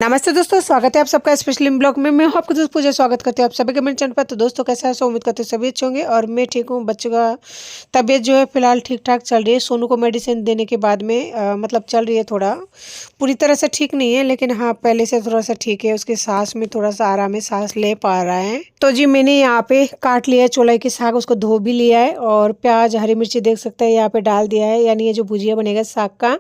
नमस्ते दोस्तों, स्वागत है आप सबका स्पेशल ब्लॉग में। मैं हूं आपका दोस्त पूजा। स्वागत करती हूं आप सभी के मेरे चैनल पर। तो दोस्तों कैसा है, सो उम्मीद करते सभी अच्छे होंगे और मैं ठीक हूं। बच्चों का तबीयत जो है फिलहाल ठीक ठाक चल रही है। सोनू को मेडिसिन देने के बाद में मतलब चल रही है, थोड़ा पूरी तरह से ठीक नहीं है लेकिन हाँ पहले से थोड़ा सा ठीक है। उसके सांस में थोड़ा सा आराम है, सांस ले पा रहा है। तो जी मैंने यहाँ पे काट लिया है चौलाई की साग, उसको धो भी लिया है और प्याज हरी मिर्ची देख सकते हैं यहाँ पे डाल दिया है। यानी ये जो भुजिया बनेगा साग का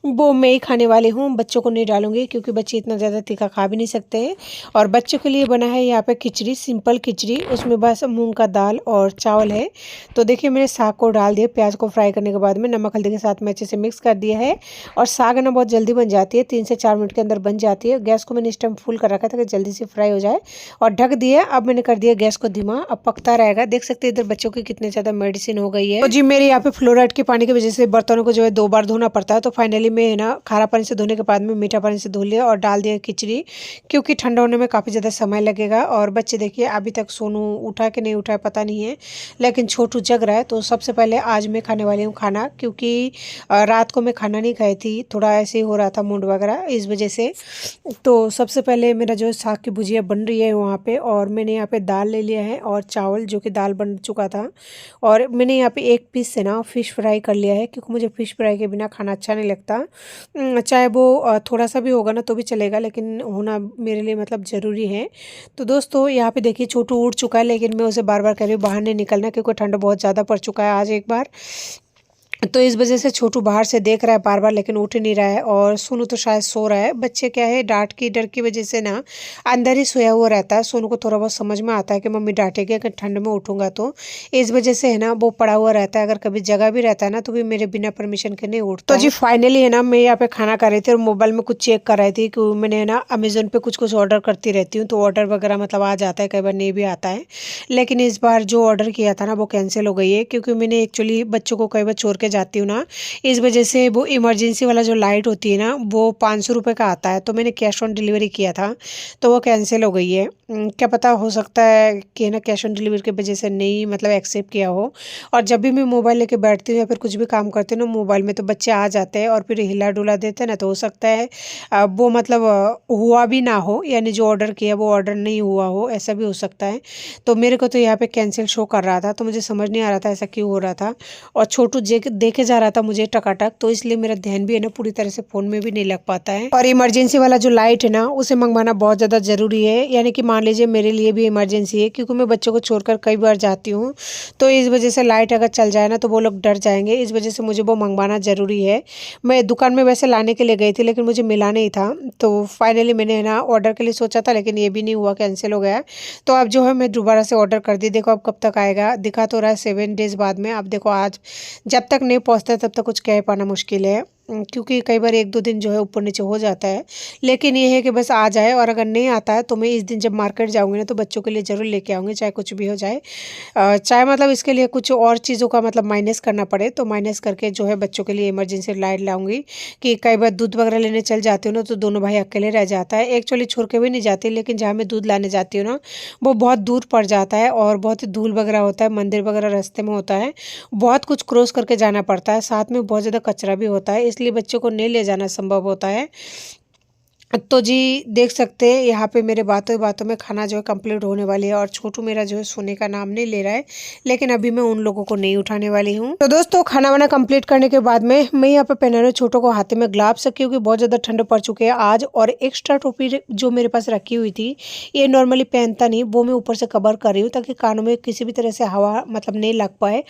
वो मैं ही खाने वाली हूँ, बच्चों को नहीं डालूंगी क्योंकि बच्चे इतना ज़्यादा तीखा खा भी नहीं सकते हैं। और बच्चों के लिए बना है यहाँ पे खिचड़ी, सिंपल खिचड़ी, उसमें बस मूंग का दाल और चावल है। तो देखिए मैंने साग को डाल दिया, प्याज को फ्राई करने के बाद में नमक हल्दी के साथ में अच्छे से मिक्स कर दिया है। और साग ना बहुत जल्दी बन जाती है, 3 से 4 मिनट के अंदर बन जाती है। गैस को मैंने इस टाइम फुल कर रखा था कि जल्दी से फ्राई हो जाए और ढक दिया। अब मैंने कर दिया गैस को धीमा, अब पकता रहेगा। देख सकते हैं इधर बच्चों की कितने ज़्यादा मेडिसिन हो गई है। तो जी मेरे यहाँ पे फ्लोराइड के पानी की वजह से बर्तनों को जो है 2 बार धोना पड़ता है। तो फाइनली मैं ना खारा पानी से धोने के बाद में मीठा पानी से धो लिया और डाल दिया खिचड़ी, क्योंकि ठंडा होने में काफ़ी ज़्यादा समय लगेगा। और बच्चे देखिए अभी तक सोनू उठा कि नहीं उठा है पता नहीं है, लेकिन छोटू जग रहा है। तो सबसे पहले आज मैं खाने वाली हूँ खाना, क्योंकि रात को मैं खाना नहीं खाई थी, थोड़ा ऐसे ही हो रहा था मूड वगैरह इस वजह से। तो सबसे पहले मेरा जो साग की भुजिया बन रही है वहाँ पे, और मैंने यहाँ पे दाल ले लिया है और चावल जो कि दाल बन चुका था। और मैंने यहाँ पे एक पीस से ना फ़िश फ्राई कर लिया है, क्योंकि मुझे फ़िश फ्राई के बिना खाना अच्छा नहीं लगता। चाहे वो थोड़ा सा भी होगा ना तो भी चलेगा, लेकिन होना मेरे लिए मतलब ज़रूरी है। तो दोस्तों यहाँ पे देखिए छोटू उठ चुका है, लेकिन मैं उसे बार बार कह रही हूँ बाहर नहीं निकलना, क्योंकि ठंड बहुत ज़्यादा पड़ चुका है आज एक बार। तो इस वजह से छोटू बाहर से देख रहा है बार बार, लेकिन उठ नहीं रहा है। और सोनू तो शायद सो रहा है। बच्चे क्या है, डांट की डर की वजह से ना अंदर ही सोया हुआ रहता है। सोनू को थोड़ा बहुत समझ में आता है कि मम्मी डांटेगी अगर ठंड में उठूंगा तो, इस वजह से है ना वो पड़ा हुआ रहता है। अगर कभी जगह भी रहता है ना तो भी मेरे बिना परमिशन के नहीं उठता। तो जी फाइनली है ना मैं यहाँ पे खाना कर रही थी और मोबाइल में कुछ चेक कर रही थी, कि मैंने है ना अमेजोन पे कुछ कुछ ऑर्डर करती रहती हूँ। तो ऑर्डर वगैरह मतलब आ जाता है, कई बार नहीं भी आता है। लेकिन इस बार जो ऑर्डर किया था ना वो कैंसिल हो गई है, क्योंकि मैंने एक्चुअली बच्चों को कई बार छोड़ के जाती हूँ ना, इस वजह से वो इमरजेंसी वाला जो लाइट होती है ना वो 500 रुपये का आता है। तो मैंने कैश ऑन डिलीवरी किया था तो वो कैंसिल हो गई है। क्या पता, हो सकता है कि ना कैश ऑन डिलीवरी की वजह से नहीं मतलब एक्सेप्ट किया हो। और जब भी मैं मोबाइल लेके बैठती हूँ या फिर कुछ भी काम करती हूँ ना मोबाइल में, तो बच्चे आ जाते हैं और फिर हिला डुला देते हैं ना, तो हो सकता है वो मतलब हुआ भी ना हो, यानी जो ऑर्डर किया वो ऑर्डर नहीं हुआ हो, ऐसा भी हो सकता है। तो मेरे को तो यहाँ पे कैंसिल शो कर रहा था, तो मुझे समझ नहीं आ रहा था ऐसा क्यों हो रहा था। और छोटू देखे जा रहा था मुझे टकाटक, तो इसलिए मेरा ध्यान भी है ना पूरी तरह से फोन में भी नहीं लग पाता है। और इमरजेंसी वाला जो लाइट है ना उसे मंगवाना बहुत ज़्यादा ज़रूरी है। यानी कि मान लीजिए मेरे लिए भी इमरजेंसी है, क्योंकि मैं बच्चों को छोड़कर कई बार जाती हूँ। तो इस वजह से लाइट अगर चल जाए ना तो वो लोग डर जाएंगे, इस वजह से मुझे वो मंगवाना ज़रूरी है। मैं दुकान में वैसे लाने के लिए गई थी लेकिन मुझे मिला नहीं था। तो फाइनली मैंने है ना ऑर्डर के लिए सोचा था, लेकिन ये भी नहीं हुआ, कैंसिल हो गया। तो अब जो है मैं दोबारा से ऑर्डर कर दी। देखो अब कब तक आएगा, दिखा तो रहा है 7 डेज़ बाद में। अब देखो आज जब तक नहीं पहुँचता तब तक कुछ कह पाना मुश्किल है, क्योंकि कई बार 1-2 दिन जो है ऊपर नीचे हो जाता है। लेकिन ये है कि बस आ जाए, और अगर नहीं आता है तो मैं इस दिन जब मार्केट जाऊंगी ना तो बच्चों के लिए ज़रूर लेके आऊँगी, चाहे कुछ भी हो जाए। चाहे मतलब इसके लिए कुछ और चीज़ों का मतलब माइनस करना पड़े, तो माइनस करके जो है बच्चों के लिए इमरजेंसी लाइट लाऊंगी। कि कई बार दूध वगैरह लेने चल जाती हूँ ना तो दोनों भाई अकेले रह जाता है। एक्चुअली छोड़ के भी नहीं जाती, लेकिन जहाँ मैं दूध लाने जाती हूँ ना वो बहुत दूर पड़ जाता है और बहुत ही धूल वगैरह होता है, मंदिर वगैरह रास्ते में होता है, बहुत कुछ क्रॉस करके जाना पड़ता है। साथ में बहुत ज़्यादा कचरा भी होता है, इसलिए बच्चों को नहीं ले जाना संभव होता है। तो जी देख सकते हैं यहाँ पे मेरे बातों ही बातों में खाना जो है कंप्लीट होने वाली है, और छोटू मेरा जो है सोने का नाम नहीं ले रहा है। लेकिन अभी मैं उन लोगों को नहीं उठाने वाली हूँ। तो दोस्तों खाना वाना कंप्लीट करने के बाद में मैं यहाँ पे पहना रही हूँ छोटू को हाथ में ग्लव्स, क्योंकि बहुत ज़्यादा ठंड पड़ चुकी है आज। और एक्स्ट्रा टोपी जो मेरे पास रखी हुई थी, ये नॉर्मली पहनता नहीं, वो मैं ऊपर से कवर कर रही हूँ ताकि कानों में किसी भी तरह से हवा मतलब नहीं लग पाए।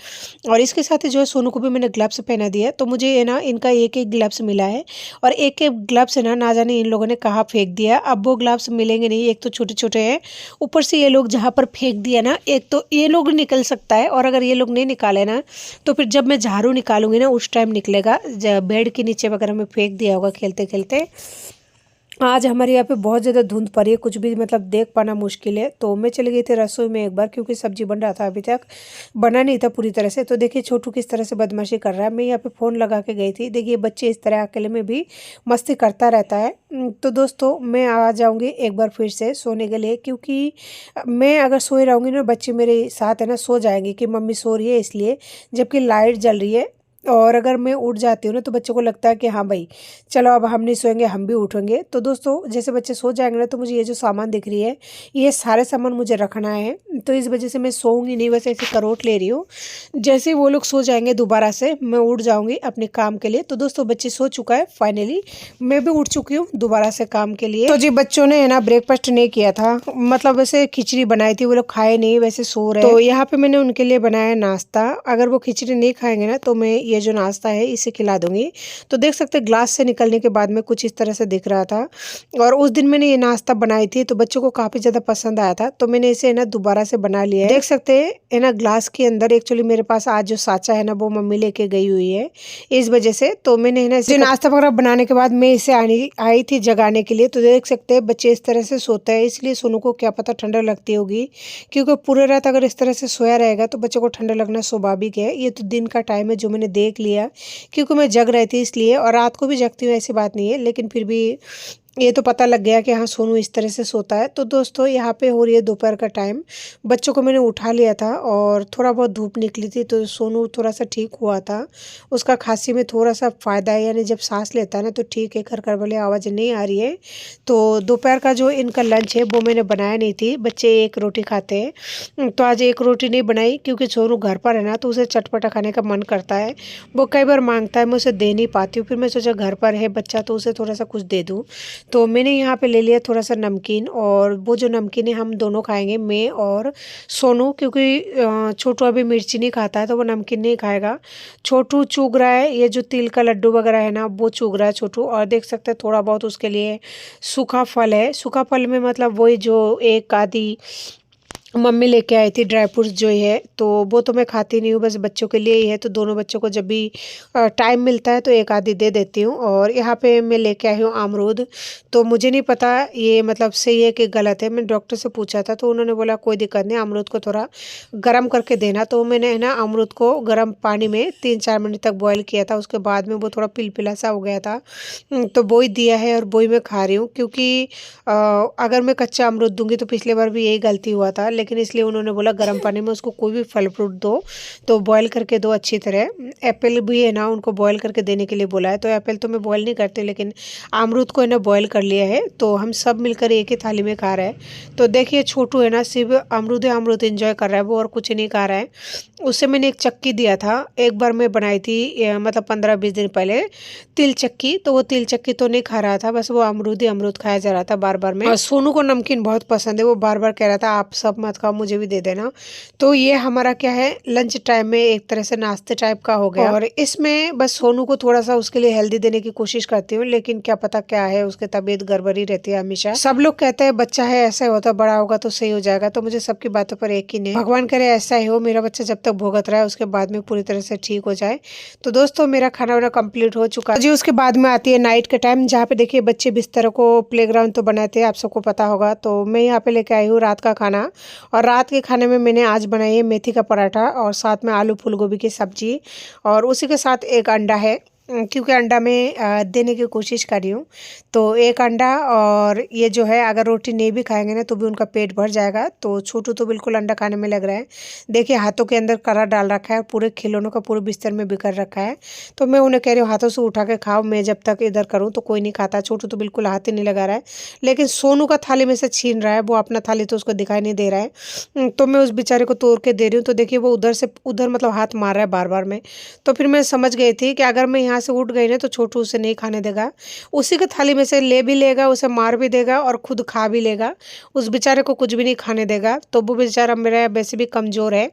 और इसके साथ ही जो है सोनू को भी मैंने ग्लव्स पहना दिया। तो मुझे है ना इनका एक एक ग्लव्स मिला है, और एक एक ग्लव्स है ना जाने इन लोगों ने कहाँ फेंक दिया। अब वो ग्लव्स मिलेंगे नहीं, एक तो छोटे छोटे हैं, ऊपर से ये लोग जहाँ पर फेंक दिया ना, एक तो ये लोग निकल सकता है, और अगर ये लोग नहीं निकाले ना तो फिर जब मैं झाड़ू निकालूंगी ना उस टाइम निकलेगा। बेड के नीचे वगैरह में फेंक दिया होगा खेलते खेलते। आज हमारे यहाँ पे बहुत ज़्यादा धुंध पड़ी है, कुछ भी मतलब देख पाना मुश्किल है। तो मैं चली गई थी रसोई में एक बार, क्योंकि सब्जी बन रहा था, अभी तक बना नहीं था पूरी तरह से। तो देखिए छोटू किस तरह से बदमाशी कर रहा है। मैं यहाँ पे फ़ोन लगा के गई थी, देखिए बच्चे इस तरह अकेले में भी मस्ती करता रहता है। तो दोस्तों मैं आ जाऊँगी एक बार फिर से सोने के लिए, क्योंकि मैं अगर सोए रहूँगी ना बच्चे मेरे साथ है ना सो जाएंगे कि मम्मी सो रही है इसलिए, जबकि लाइट जल रही है। और अगर मैं उठ जाती हूँ ना तो बच्चों को लगता है कि हाँ भाई चलो अब हम नहीं सोएंगे, हम भी उठेंगे। तो दोस्तों जैसे बच्चे सो जाएंगे ना तो मुझे ये जो सामान दिख रही है ये सारे सामान मुझे रखना है, तो इस वजह से मैं सोऊंगी नहीं, बस ऐसे करवट ले रही हूँ। जैसे वो लोग सो जाएंगे दोबारा से मैं उठ जाऊंगी अपने काम के लिए। तो दोस्तों बच्चे सो चुका है, फाइनली मैं भी उठ चुकी हूँ दोबारा से काम के लिए। तो जी बच्चों ने है ना ब्रेकफास्ट नहीं किया था, मतलब वैसे खिचड़ी बनाई थी, वो लोग खाए नहीं, वैसे सो रहे। तो यहाँ पे मैंने उनके लिए बनाया नाश्ता। अगर वो खिचड़ी नहीं खाएंगे ना तो मैं ये जो नाश्ता है इसे खिला दूंगी। तो देख सकते ग्लास से निकलने के बाद में कुछ इस तरह से दिख रहा था। और उस दिन मैंने ये नाश्ता बनाई थी तो बच्चों को काफी ज्यादा पसंद आया था, तो मैंने इसे है ना दोबारा से बना लिया है। देख सकते है ना ग्लास के अंदर एक्चुअली मेरे पास आज जो साचा है ना वो मम्मी लेके गई हुई है, इस वजह से तो मैंने है ना इसे नाश्ता वगैरह बनाने के बाद मैं इसे आई थी जगाने के लिए। तो देख सकते हैं बच्चे इस तरह से सोते हैं, इसलिए सोनू को क्या पता ठंडा लगती होगी, क्योंकि पूरे रात अगर इस तरह से सोया रहेगा तो बच्चे को ठंडा लगना स्वाभाविक है। ये तो दिन का टाइम है जो मैंने देख लिया, क्योंकि मैं जग रही थी इसलिए, और रात को भी जगती हूँ ऐसी बात नहीं है, लेकिन फिर भी ये तो पता लग गया कि हाँ सोनू इस तरह से सोता है। तो दोस्तों यहाँ पे हो रही है दोपहर का टाइम, बच्चों को मैंने उठा लिया था और थोड़ा बहुत धूप निकली थी तो सोनू थोड़ा सा ठीक हुआ था, उसका खांसी में थोड़ा सा फ़ायदा है, यानी जब सांस लेता है ना तो ठीक है, खर खर वाली आवाज़ नहीं आ रही है। तो दोपहर का जो इनका लंच है वो मैंने बनाया नहीं थी, बच्चे एक रोटी खाते हैं तो आज एक रोटी नहीं बनाई, क्योंकि सोनू घर पर है ना तो उसे चटपटा खाने का मन करता है, वो कई बार मांगता है, मैं उसे दे नहीं पाती हूँ। फिर मैं सोचा घर पर है बच्चा तो उसे थोड़ा सा कुछ दे दूँ। तो मैंने यहाँ पे ले लिया थोड़ा सा नमकीन, और वो जो नमकीन है हम दोनों खाएंगे, मैं और सोनू, क्योंकि छोटू अभी मिर्ची नहीं खाता है तो वो नमकीन नहीं खाएगा। छोटू चुग रहा है ये जो तिल का लड्डू वगैरह है ना वो चुग रहा है छोटू, और देख सकते हैं थोड़ा बहुत उसके लिए सूखा फल है। सूखा फल में मतलब वही जो एक आधी मम्मी लेके आई थी ड्राई फ्रूट्स जो है, तो वो तो मैं खाती नहीं हूँ, बस बच्चों के लिए ही है, तो दोनों बच्चों को जब भी टाइम मिलता है तो एक आधी दे देती हूँ। और यहाँ पे मैं लेके आई हूँ अमरूद, तो मुझे नहीं पता ये मतलब सही है कि गलत है, मैंने डॉक्टर से पूछा था तो उन्होंने बोला कोई दिक्कत नहीं, अमरूद को थोड़ा गर्म करके देना। तो मैंने है ना अमरूद को गर्म पानी में 3-4 मिनट तक बॉयल किया था, उसके बाद में वो थोड़ा पिलपिला सा हो गया था, तो वो ही दिया है और वो ही मैं खा रही हूँ। क्योंकि अगर मैं कच्चा अमरूद दूंगी तो पिछले बार भी यही गलती हुआ था, लेकिन इसलिए उन्होंने बोला गर्म पानी में उसको कोई भी फल फ्रूट दो तो बॉयल करके दो अच्छी तरह। एप्पल भी है ना उनको बॉयल करके देने के लिए बोला है, तो एप्पल तो मैं बॉयल नहीं करती, लेकिन अमरूद को है ना बॉयल कर लिया है, तो हम सब मिलकर एक ही थाली में खा रहे हैं। तो देखिए छोटू है ना सिर्फ अमरूद एंजॉय कर रहा है वो, और कुछ नहीं खा रहा है। उससे मैंने एक चक्की दिया था, एक बार मैं बनाई थी मतलब 15-20 दिन पहले तिल चक्की, तो वो तिल चक्की तो नहीं खा रहा था, बस वो अमरूद ही अमरूद खाया जा रहा था बार बार में। और सोनू को नमकीन बहुत पसंद है, वो बार बार कह रहा था आप सब मत खाओ मुझे भी दे देना। तो ये हमारा क्या है लंच टाइम में एक तरह से नाश्ते टाइप का हो गया, और इसमें बस सोनू को थोड़ा सा उसके लिए हेल्दी देने की कोशिश करती हूँ, लेकिन क्या पता क्या है उसकी तबीयत गड़बड़ी रहती है हमेशा। सब लोग कहते हैं बच्चा है ऐसा ही होता, बड़ा होगा तो सही हो जाएगा, तो मुझे सबकी बातों पर यकीन है, भगवान करे ऐसा ही हो, मेरा बच्चा जब तक भुगत रहा है उसके बाद में पूरी तरह से ठीक हो जाए। तो दोस्तों मेरा खाना वाना कंप्लीट हो चुका है जी। उसके बाद में आती है नाइट के टाइम, जहाँ पे देखिए बच्चे बिस्तर को प्लेग्राउंड तो बनाते हैं, आप सबको पता होगा। तो मैं यहाँ पे लेके आई हूँ रात का खाना, और रात के खाने में मैंने आज बनाई है मेथी का पराठा और साथ में आलू फूल गोभी की सब्जी, और उसी के साथ एक अंडा है, क्योंकि अंडा मैं देने की कोशिश कर रही हूँ। तो एक अंडा, और ये जो है अगर रोटी नहीं भी खाएंगे ना तो भी उनका पेट भर जाएगा। तो छोटू तो बिल्कुल अंडा खाने में लग रहा है, देखिए हाथों के अंदर करा डाल रखा है, पूरे खिलौनों का पूरे बिस्तर में बिखर रखा है। तो मैं उन्हें कह रही हूँ हाथों से उठा के खाओ, मैं जब तक इधर करूँ तो कोई नहीं खाता। छोटू तो बिल्कुल हाथ ही नहीं लगा रहा है, लेकिन सोनू का थाली में से छीन रहा है, वो अपना थाली तो उसको दिखाई नहीं दे रहा है, तो मैं उस बेचारे को तोड़ के दे रही हूँ। तो देखिए वो उधर से उधर मतलब हाथ मार रहा है बार बार में। तो फिर मैं समझ गई थी कि अगर मैं यहाँ से उठ गई ना तो छोटू उसे नहीं खाने देगा, उसी के थाली में से ले भी लेगा, उसे मार भी देगा और खुद खा भी लेगा, उस बेचारे को कुछ भी नहीं खाने देगा। तो वो बेचारा मेरा वैसे भी कमज़ोर है,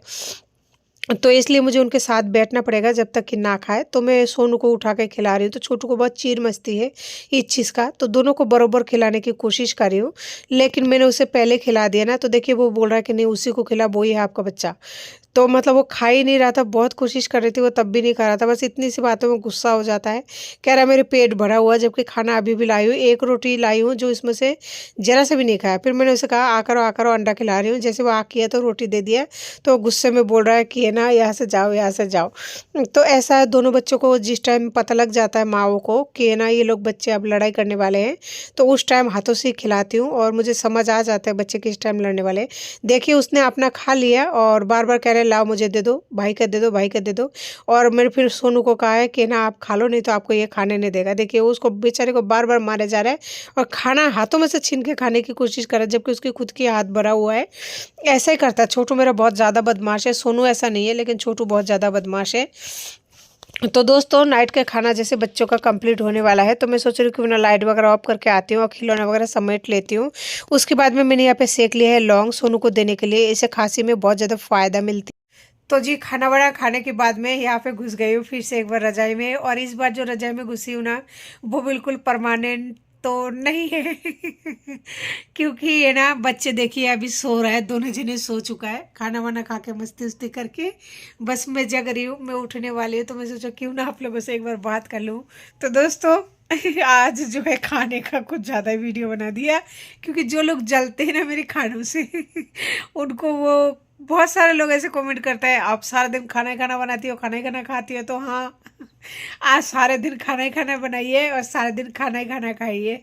तो इसलिए मुझे उनके साथ बैठना पड़ेगा जब तक कि ना खाए। तो मैं सोनू को उठा के खिला रही हूँ, तो छोटू को बहुत चीर मस्ती है इस चीज़ का, तो दोनों को बराबर खिलाने की कोशिश कर रही हूँ, लेकिन मैंने उसे पहले खिला दिया ना, तो देखिए वो बोल रहा है कि नहीं उसी को खिला, वो ही है आपका बच्चा। तो मतलब वो खा ही नहीं रहा था, बहुत कोशिश कर रही थी वो तब भी नहीं खा रहा था, बस इतनी सी बातों में गुस्सा हो जाता है, कह रहा है मेरे पेट भरा हुआ, जबकि खाना अभी भी लाई हूँ, एक रोटी लाई हूँ जो इसमें से जरा से भी नहीं खाया। फिर मैंने उसे कहा आकर अंडा खिला रही हूँ, जैसे वो आ किया तो रोटी दे दिया, तो गुस्से में बोल रहा है कि है ना यहाँ से जाओ यहाँ से जाओ। तो ऐसा है दोनों बच्चों को जिस टाइम पता लग जाता है माओ को कि है ना ये लोग बच्चे अब लड़ाई करने वाले हैं, तो उस टाइम हाथों से खिलाती हूँ, और मुझे समझ आ जाता है बच्चे किस टाइम लड़ने वाले। देखिए उसने अपना खा लिया और बार बार कह रहे लाओ मुझे दे दो, भाई का दे दो, भाई का दे दो। और मैंने फिर सोनू को कहा है कि ना आप खा लो, नहीं तो आपको ये खाने नहीं देगा। देखिए उसको बेचारे को बार बार मारे जा रहा है और खाना हाथों में से छीन के खाने की कोशिश कर रहा है, जबकि उसकी खुद की हाथ भरा हुआ है। ऐसा ही करता है छोटू, मेरा बहुत ज़्यादा बदमाश है। सोनू ऐसा नहीं है, लेकिन छोटू बहुत ज़्यादा बदमाश है। तो दोस्तों नाइट का खाना जैसे बच्चों का कंप्लीट होने वाला है, तो मैं सोच रही हूँ कि मैं लाइट वगैरह ऑफ करके आती हूँ और खिलौना वगैरह समेट लेती हूँ। उसके बाद में मैंने यहाँ पे सेक लिया है लौंग सोनू को देने के लिए, इसे खांसी में बहुत ज़्यादा फायदा मिलती है। तो जी खाना वाना खाने के बाद में यहाँ पे घुस गई हूँ फिर से एक बार रजाई में, और इस बार जो रजाई में घुसी हूँ ना वो बिल्कुल परमानेंट तो नहीं है क्योंकि ये ना बच्चे देखिए अभी सो रहा है, दोनों जने सो चुका है खाना वाना खा के मस्ती उस्ती करके। बस मैं जग रही हूँ, मैं उठने वाली हूँ, तो मैं सोचा क्यों ना आप लोगों से एक बार बात कर लूँ। तो दोस्तों आज जो है खाने का कुछ ज़्यादा वीडियो बना दिया, क्योंकि जो लोग जलते हैं ना मेरे खानों से उनको वो बहुत सारे लोग ऐसे कमेंट करते हैं आप सारा दिन खाना ही खाना बनाती हो, खाना ही खाना खाती हो। तो हाँ आज सारे दिन खाना ही खाना बनाइए और सारे दिन खाना ही खाना खाइए।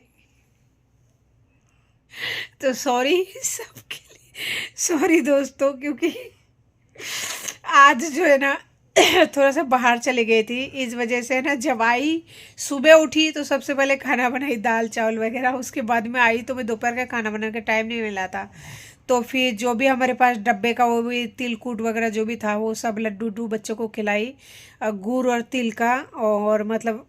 तो सॉरी सबके लिए, सॉरी दोस्तों, क्योंकि आज जो है ना थोड़ा सा बाहर चली गई थी, इस वजह से ना जब आई सुबह उठी तो सबसे पहले खाना बनाई दाल चावल वगैरह, उसके बाद में आई तो मैं दोपहर का खाना बनाने का टाइम नहीं मिला था। तो फिर जो भी हमारे पास डब्बे का वो भी तिलकुट वगैरह जो भी था वो सब लड्डू उड्डू बच्चों को खिलाई, गुड़ और तिल का। और मतलब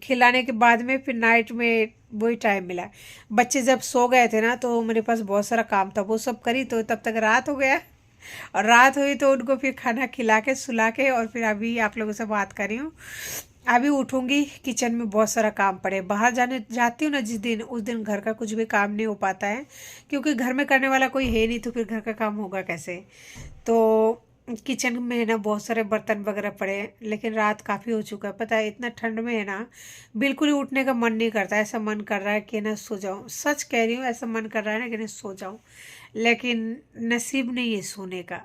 खिलाने के बाद में फिर नाइट में वही टाइम मिला, बच्चे जब सो गए थे ना तो मेरे पास बहुत सारा काम था वो सब करी, तो तब तक रात हो गया। और रात हुई तो उनको फिर खाना खिला के सुला के और फिर अभी आप लोगों से बात कर रही हूँ। अभी उठूंगी, किचन में बहुत सारा काम पड़े, बाहर जाने जाती हूँ ना जिस दिन उस दिन घर का कुछ भी काम नहीं हो पाता है, क्योंकि घर में करने वाला कोई है नहीं, तो फिर घर का काम होगा कैसे। तो किचन में है ना बहुत सारे बर्तन वगैरह पड़े हैं, लेकिन रात काफ़ी हो चुका है, पता है इतना ठंड में है ना बिल्कुल ही उठने का मन नहीं करता, ऐसा मन कर रहा है कि ना सो जाऊं, सच कह रही हूँ ऐसा मन कर रहा है ना कि ना सो जाऊं, लेकिन नसीब नहीं है सोने का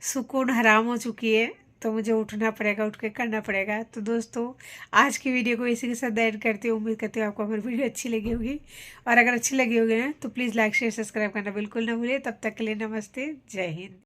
सुकून हराम हो चुकी है, तो मुझे उठना पड़ेगा, उठ के करना पड़ेगा। तो दोस्तों आज की वीडियो को इसी के साथ एंड करती हूँ, उम्मीद करती हूँ आपको हमारी वीडियो अच्छी लगी होगी, और अगर अच्छी लगी होगी ना तो प्लीज़ लाइक शेयर सब्सक्राइब करना बिल्कुल ना भूलिए। तब तक के लिए नमस्ते, जय हिंद।